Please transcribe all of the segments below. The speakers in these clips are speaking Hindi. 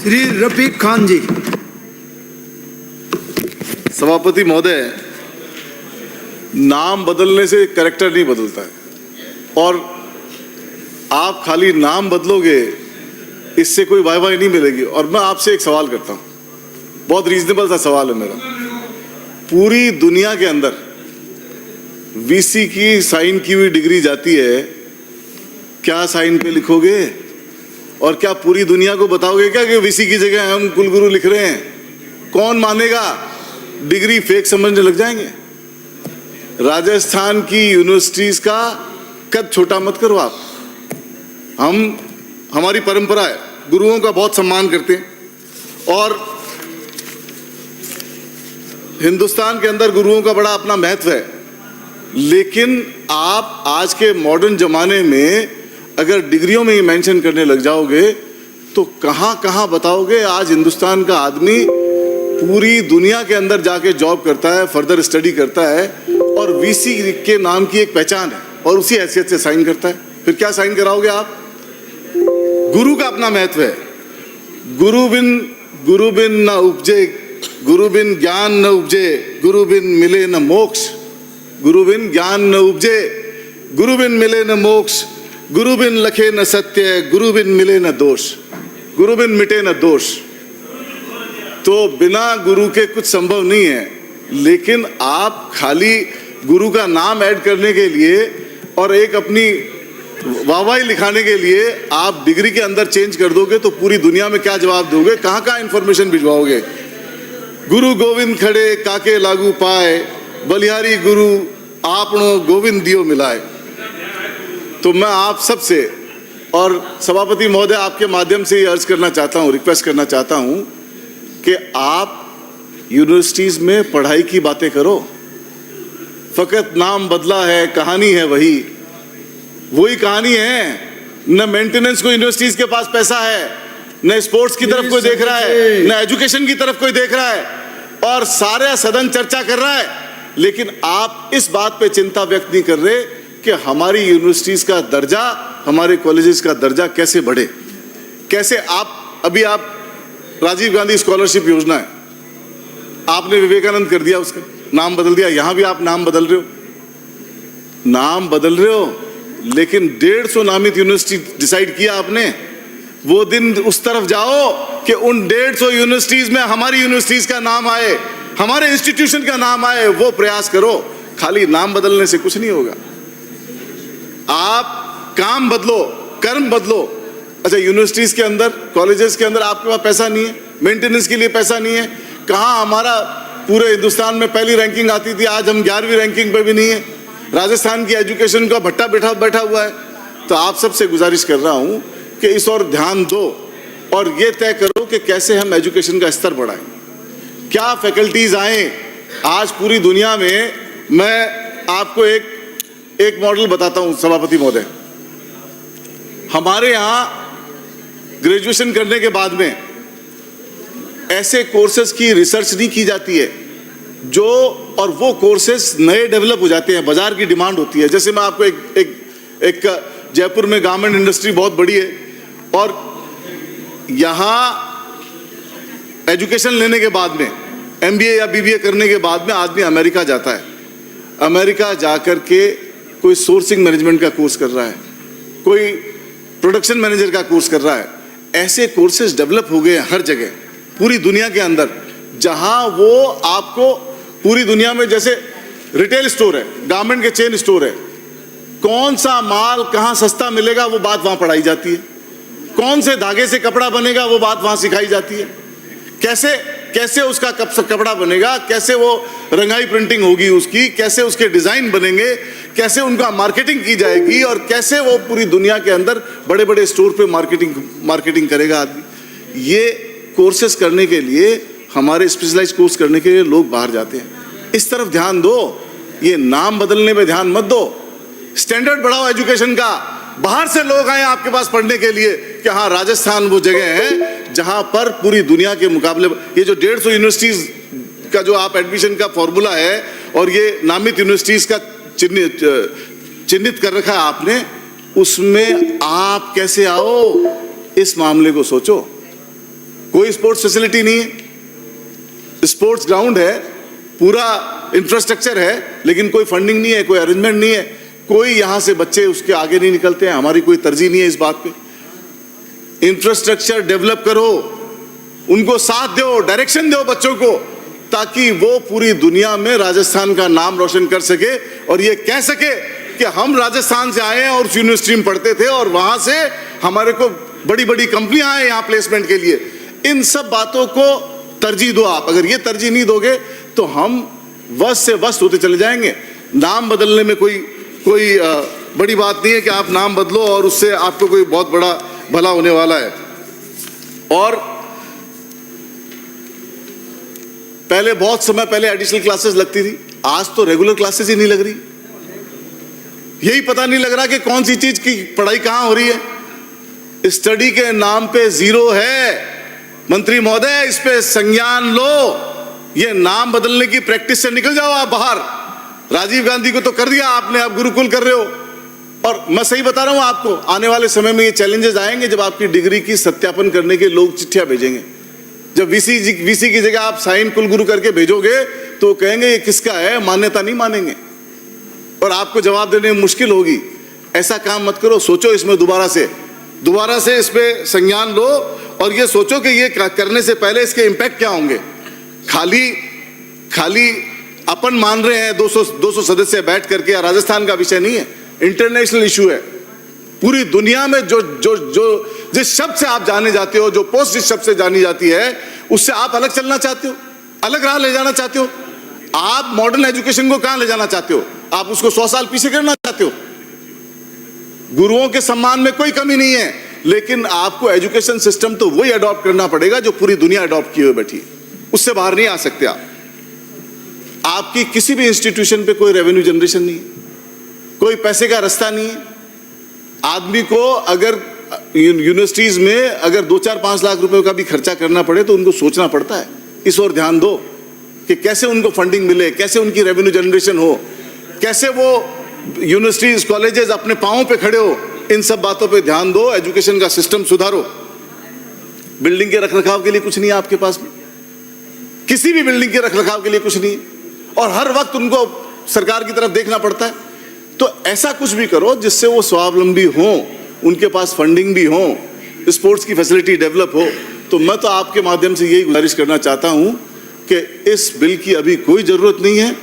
श्री रफीक खान जी। सभापति महोदय, नाम बदलने से कैरेक्टर नहीं बदलता है, और आप खाली नाम बदलोगे इससे कोई वाहवाही नहीं मिलेगी। और मैं आपसे एक सवाल करता हूं, बहुत रीजनेबल सा सवाल है मेरा। पूरी दुनिया के अंदर वीसी की साइन की हुई डिग्री जाती है, क्या साइन पे लिखोगे? और क्या पूरी दुनिया को बताओगे क्या कि वीसी की जगह हम कुलगुरु लिख रहे हैं? कौन मानेगा? डिग्री फेक समझने लग जाएंगे। राजस्थान की यूनिवर्सिटीज का कद छोटा मत करो आप। हमारी परंपरा है, गुरुओं का बहुत सम्मान करते हैं, और हिंदुस्तान के अंदर गुरुओं का बड़ा अपना महत्व है। लेकिन आप आज के मॉडर्न जमाने में अगर डिग्रियों में ही मेंशन करने लग जाओगे तो कहां कहां बताओगे? आज हिंदुस्तान का आदमी पूरी दुनिया के अंदर जाके जॉब करता है, फर्दर स्टडी करता है, और वीसी के नाम की एक पहचान है, और उसी हैसियत से साइन करता है। फिर क्या साइन कराओगे आप? गुरु का अपना महत्व है। गुरु बिन न उपजे, गुरु बिन ज्ञान न उपजे, गुरु बिन मिले न मोक्ष। गुरु बिन ज्ञान न उपजे, गुरु बिन मिले न मोक्ष, गुरु बिन लखे न सत्य, गुरु बिन मिले न दोष, गुरु बिन मिटे न दोष। तो बिना गुरु के कुछ संभव नहीं है। लेकिन आप खाली गुरु का नाम ऐड करने के लिए और एक अपनी वाहवाही लिखाने के लिए आप डिग्री के अंदर चेंज कर दोगे तो पूरी दुनिया में क्या जवाब दोगे? कहां कहां इंफॉर्मेशन भिजवाओगे? गुरु गोविंद खड़े काके लागू पाए, बलिहारी गुरु आपनो गोविंद दियो मिलाए। तो मैं आप सबसे और सभापति महोदय आपके माध्यम से ये अर्ज करना चाहता हूँ, रिक्वेस्ट करना चाहता हूँ कि आप यूनिवर्सिटीज में पढ़ाई की बातें करो। फकत नाम बदला है, कहानी है वही कहानी है। न मेंटेनेंस को यूनिवर्सिटीज के पास पैसा है, न स्पोर्ट्स की तरफ कोई देख रहा है, न एजुकेशन की तरफ कोई देख रहा है, और सारे सदन चर्चा कर रहा है। लेकिन आप इस बात पे चिंता व्यक्त नहीं कर रहे कि हमारी यूनिवर्सिटीज का दर्जा, हमारे कॉलेजेस का दर्जा कैसे बढ़े। कैसे आप राजीव गांधी स्कॉलरशिप योजना है, आपने विवेकानंद कर दिया, उसका नाम बदल दिया। यहां भी आप नाम बदल रहे हो, लेकिन 150 नामित यूनिवर्सिटी डिसाइड किया आपने। वो दिन उस तरफ जाओ कि उन 150 यूनिवर्सिटीज में हमारी यूनिवर्सिटीज का नाम आए, हमारे इंस्टीट्यूशन का नाम आए, वो प्रयास करो। खाली नाम बदलने से कुछ नहीं होगा। आप काम बदलो, कर्म बदलो। अच्छा, यूनिवर्सिटीज के अंदर, कॉलेजेस के अंदर आपके पास पैसा नहीं है, मेंटेनेंस के लिए पैसा नहीं है। कहां हमारा पूरे हिंदुस्तान में पहली रैंकिंग आती थी, आज हम 11वीं रैंकिंग पे भी नहीं है। राजस्थान की एजुकेशन का भट्टा बैठा हुआ है। तो आप सबसे गुजारिश कर रहा हूं कि इस और ध्यान दो, और ये तय करो कि कैसे हम एजुकेशन का स्तर बढ़ाएं, क्या फैकल्टीज आए। आज पूरी दुनिया में मैं आपको एक मॉडल बताता हूं सभापति महोदय। हमारे यहां ग्रेजुएशन करने के बाद में ऐसे कोर्सेज की रिसर्च नहीं की जाती है और वो कोर्सेज नए डेवलप हो जाते हैं, बाजार की डिमांड होती है। जैसे मैं आपको एक जयपुर में गारमेंट इंडस्ट्री बहुत बड़ी है, और यहां एजुकेशन लेने के बाद में, MBA या BBA करने के बाद में आदमी अमेरिका जाता है। अमेरिका जाकर के कोई सोर्सिंग मैनेजमेंट का कोर्स कर रहा है, कोई प्रोडक्शन मैनेजर का कोर्स कर रहा है। ऐसे कोर्सेज डेवलप हो गए हर जगह पूरी दुनिया के अंदर, जहां वो आपको पूरी दुनिया में, जैसे रिटेल स्टोर है, गारमेंट के चेन स्टोर है, कौन सा माल कहां सस्ता मिलेगा वो बात वहां पढ़ाई जाती है। कौन से धागे से कपड़ा बनेगा वो बात वहां सिखाई जाती है। कैसे उसका कपड़ा बनेगा, कैसे वो रंगाई प्रिंटिंग होगी उसकी, कैसे उसके डिजाइन बनेंगे, कैसे उनका मार्केटिंग की जाएगी, और कैसे वो पूरी दुनिया के अंदर बड़े बड़े स्टोर पे मार्केटिंग करेगा आदमी। ये कोर्सेज करने के लिए, हमारे स्पेशलाइज कोर्स करने के लिए लोग बाहर जाते हैं। इस तरफ ध्यान दो, ये नाम बदलने पे ध्यान मत दो। स्टैंडर्ड बढ़ाओ एजुकेशन का, बाहर से लोग आए आपके पास पढ़ने के लिए कि हाँ, राजस्थान वो जगह है जहां पर पूरी दुनिया के मुकाबले ये जो 150 यूनिवर्सिटीज का जो आप एडमिशन का फॉर्मूला है, और ये नामित यूनिवर्सिटीज का चिन्हित कर रखा है आपने, उसमें आप कैसे आओ, इस मामले को सोचो। कोई स्पोर्ट्स फैसिलिटी नहीं है, स्पोर्ट्स ग्राउंड है, पूरा इंफ्रास्ट्रक्चर है, लेकिन कोई फंडिंग नहीं है, कोई अरेंजमेंट नहीं है, कोई यहां से बच्चे उसके आगे नहीं निकलते हैं। हमारी कोई तरजीह नहीं है इस बात पे। इंफ्रास्ट्रक्चर डेवलप करो, उनको साथ दो, डायरेक्शन दो बच्चों को, ताकि वो पूरी दुनिया में राजस्थान का नाम रोशन कर सके और ये कह सके कि हम राजस्थान से आए हैं और उस यूनिवर्सिटी में पढ़ते थे और वहां से हमारे को बड़ी बड़ी कंपनियां आए यहाँ प्लेसमेंट के लिए। इन सब बातों को तरजीह दो आप। अगर ये तरजीह नहीं दोगे तो हम वस्त से वस्त होते चले जाएंगे। नाम बदलने में कोई बड़ी बात नहीं है कि आप नाम बदलो और उससे आपको कोई बहुत बड़ा भला होने वाला है। और पहले बहुत समय पहले एडिशनल क्लासेस लगती थी, आज तो रेगुलर क्लासेस ही नहीं लग रही। यही पता नहीं लग रहा कि कौन सी चीज की पढ़ाई कहां हो रही है। स्टडी के नाम पे जीरो है। मंत्री महोदय, इस पे संज्ञान लो। ये नाम बदलने की प्रैक्टिस से निकल जाओ आप बाहर। राजीव गांधी को तो कर दिया आपने, आप गुरुकुल कर रहे हो। और मैं सही बता रहा हूं आपको, आने वाले समय में ये चैलेंजेस आएंगे जब आपकी डिग्री की सत्यापन करने के लोग चिट्ठियां भेजेंगे। जब वीसी की जगह आप साइन कुलगुरु करके भेजोगे तो कहेंगे ये किसका है, मान्यता नहीं मानेंगे और आपको जवाब देने में मुश्किल होगी। ऐसा काम मत करो, सोचो इसमें दोबारा से इस पे संज्ञान लो और ये सोचो कि ये करने से पहले इसके इम्पैक्ट क्या होंगे। खाली अपन मान रहे हैं 200 सदस्य बैठ करके, राजस्थान का विषय नहीं है, इंटरनेशनल इशू है। पूरी दुनिया में जो जिस शब्द से आप जाने जाते हो, जो पोस्ट जिस शब्द से जानी जाती है, उससे आप अलग चलना चाहते हो, अलग राह ले जाना चाहते हो। आप मॉडर्न एजुकेशन को कहां ले जाना चाहते हो? आप उसको 100 साल पीछे करना चाहते हो। गुरुओं के सम्मान में कोई कमी नहीं है, लेकिन आपको एजुकेशन सिस्टम तो वही अडॉप्ट करना पड़ेगा जो पूरी दुनिया अडॉप्ट किए हुए बैठी है। उससे बाहर नहीं आ सकते आप। आपकी किसी भी इंस्टीट्यूशन पे कोई रेवेन्यू जनरेशन नहीं है, कोई पैसे का रास्ता नहीं है। आदमी को अगर यूनिवर्सिटीज में अगर 2-4-5 लाख रुपए का भी खर्चा करना पड़े तो उनको सोचना पड़ता है। इस ओर ध्यान दो कि कैसे उनको फंडिंग मिले, कैसे उनकी रेवेन्यू जनरेशन हो, कैसे वो यूनिवर्सिटीज कॉलेजेस अपने पांवों पे खड़े हो। इन सब बातों पे ध्यान दो, एजुकेशन का सिस्टम सुधारो। बिल्डिंग के रखरखाव के लिए कुछ नहीं है आपके पास में, किसी भी बिल्डिंग के रखरखाव के लिए कुछ नहीं है, और हर वक्त उनको सरकार की तरफ देखना पड़ता है। तो ऐसा कुछ भी करो जिससे वो स्वावलंबी हो, उनके पास फंडिंग भी हो, स्पोर्ट्स की फैसिलिटी डेवलप हो। तो मैं तो आपके माध्यम से यही गुजारिश करना चाहता हूं कि इस बिल की अभी कोई जरूरत नहीं है।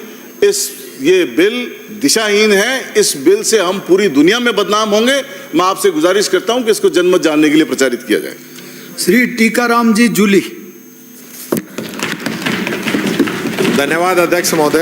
ये बिल दिशाहीन है। इस बिल से हम पूरी दुनिया में बदनाम होंगे। मैं आपसे गुजारिश करता हूं कि इसको जनमत जानने के लिए प्रचारित किया जाए। श्री टीकाराम जी जूली। धन्यवाद अध्यक्ष महोदय।